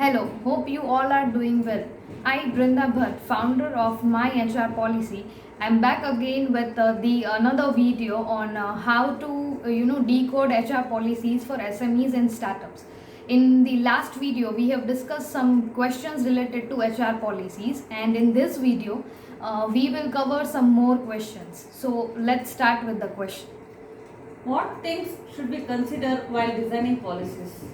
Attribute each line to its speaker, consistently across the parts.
Speaker 1: Hello, hope you all are doing well. I, Brinda Bhatt, founder of My HR Policy, I'm back again with the another video on how to decode HR policies for SMEs and startups. In the last video, we have discussed some questions related to HR policies, and in this video, we will cover some more questions. So let's start with the question.
Speaker 2: What things should we consider while designing policies?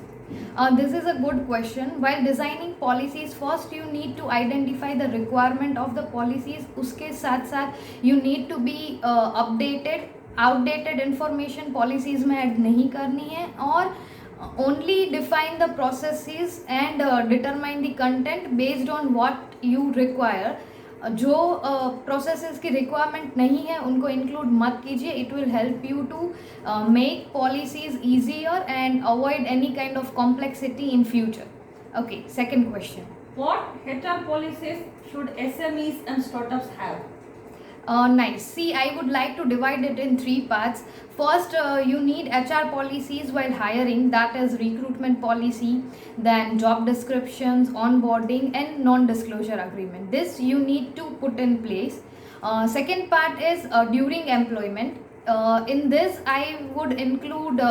Speaker 1: This is a good question. While designing policies, first you need to identify the requirement of the policies. उसके साथ साथ you need to be updated. Outdated information policies में add नहीं करनी है और only define the processes and determine the content based on what you require. जो processes की रिक्वायरमेंट नहीं है उनको इंक्लूड मत कीजिए. It will help you to make policies easier and avoid any kind of complexity in future. Okay, second question.
Speaker 2: What HR policies should SMEs and startups have?
Speaker 1: Nice. See, I would like to divide it in three parts. First, you need HR policies while hiring, that is recruitment policy, then job descriptions, onboarding, and non-disclosure agreement. This you need to put in place. Second part is during employment. In this, I would include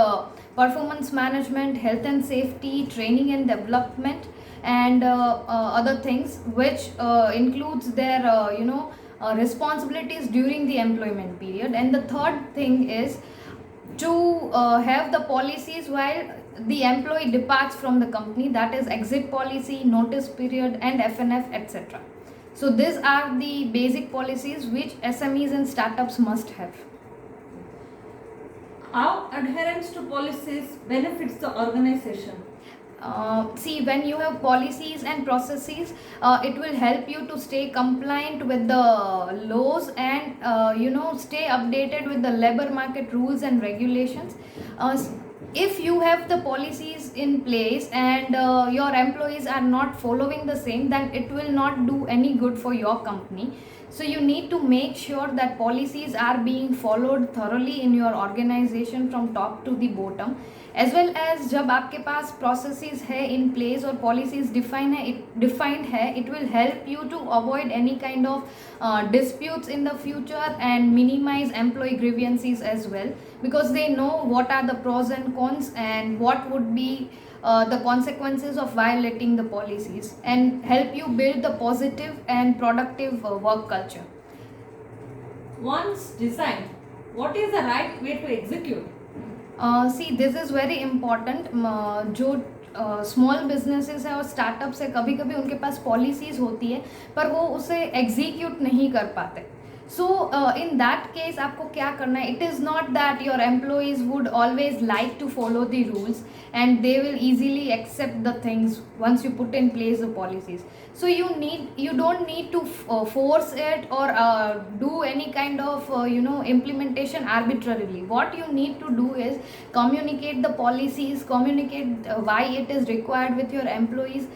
Speaker 1: performance management, health and safety, training and development, and other things, which includes their responsibilities during the employment period. And the third thing is to have the policies while the employee departs from the company, that is exit policy, notice period, and FNF, etc. So these are the basic policies which SMEs and startups must have.
Speaker 2: How adherence to policies benefits the organization?
Speaker 1: See, when you have policies and processes, it will help you to stay compliant with the laws and stay updated with the labor market rules and regulations. If you have the policies in place and your employees are not following the same, then it will not do any good for your company. So you need to make sure that policies are being followed thoroughly in your organization from top to the bottom, as well as जब आपके पास processes है in place और policies defined है, it will help you to avoid any kind of disputes in the future and minimize employee grievances as well, because they know what are the pros and cons and what would be the consequences of violating the policies, and help you build the positive and productive work culture.
Speaker 2: Once designed, what is the right way to execute?
Speaker 1: See, this is very important. जो small businesses है और startups है, कभी कभी उनके पास policies होती है पर वो उसे एग्जीक्यूट नहीं कर पाते. सो इन दैट केस आपको क्या करना है, it is not that your employees would always like to follow the rules and they will easily accept the things once you put in place the policies. So you don't need to force it or do any kind of implementation arbitrarily. What you need to do is communicate the policies, communicate why it is required with your employees,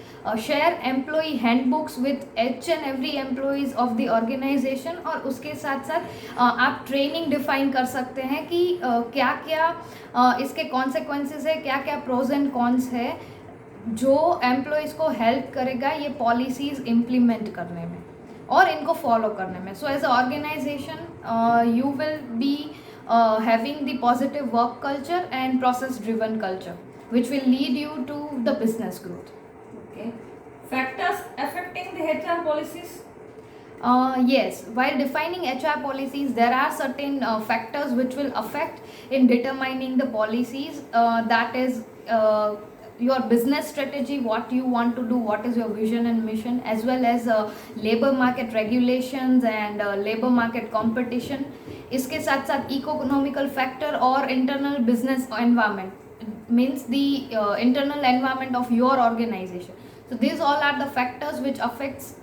Speaker 1: share employee handbooks with each and every employees of the organization, और उसके साथ साथ आप training define कर सकते हैं कि क्या क्या इसके कॉन्सिक्वेंसेस है, क्या क्या प्रोज एंड कॉन्स है जो एम्प्लॉयज़ को हेल्प करेगा ये पॉलिसीज़ इम्प्लीमेंट करने में और इनको फॉलो करने में. So as a organisation you will be having the positive work culture and process driven culture, which will lead you to the business growth.
Speaker 2: Okay. Factors affecting the HR policies?
Speaker 1: Yes, while defining HR policies, there are certain factors which will affect in determining the policies. That is your business strategy, what you want to do, what is your vision and mission, as well as labor market regulations and labor market competition. इसके साथ साथ economical factor और internal business environment, means the internal environment of your organization. So these all are the factors which affects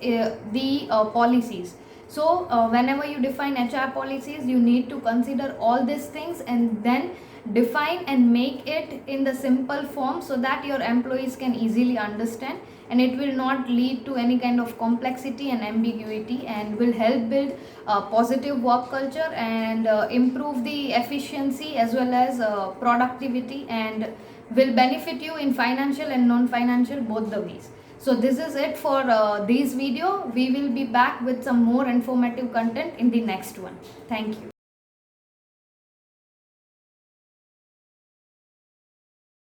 Speaker 1: the policies. So whenever you define HR policies, you need to consider all these things and then define and make it in the simple form so that your employees can easily understand, and it will not lead to any kind of complexity and ambiguity, and will help build a positive work culture and improve the efficiency as well as productivity, and will benefit you in financial and non-financial both the ways. So this is it for this video. We will be back with some more informative content in the next one. Thank you.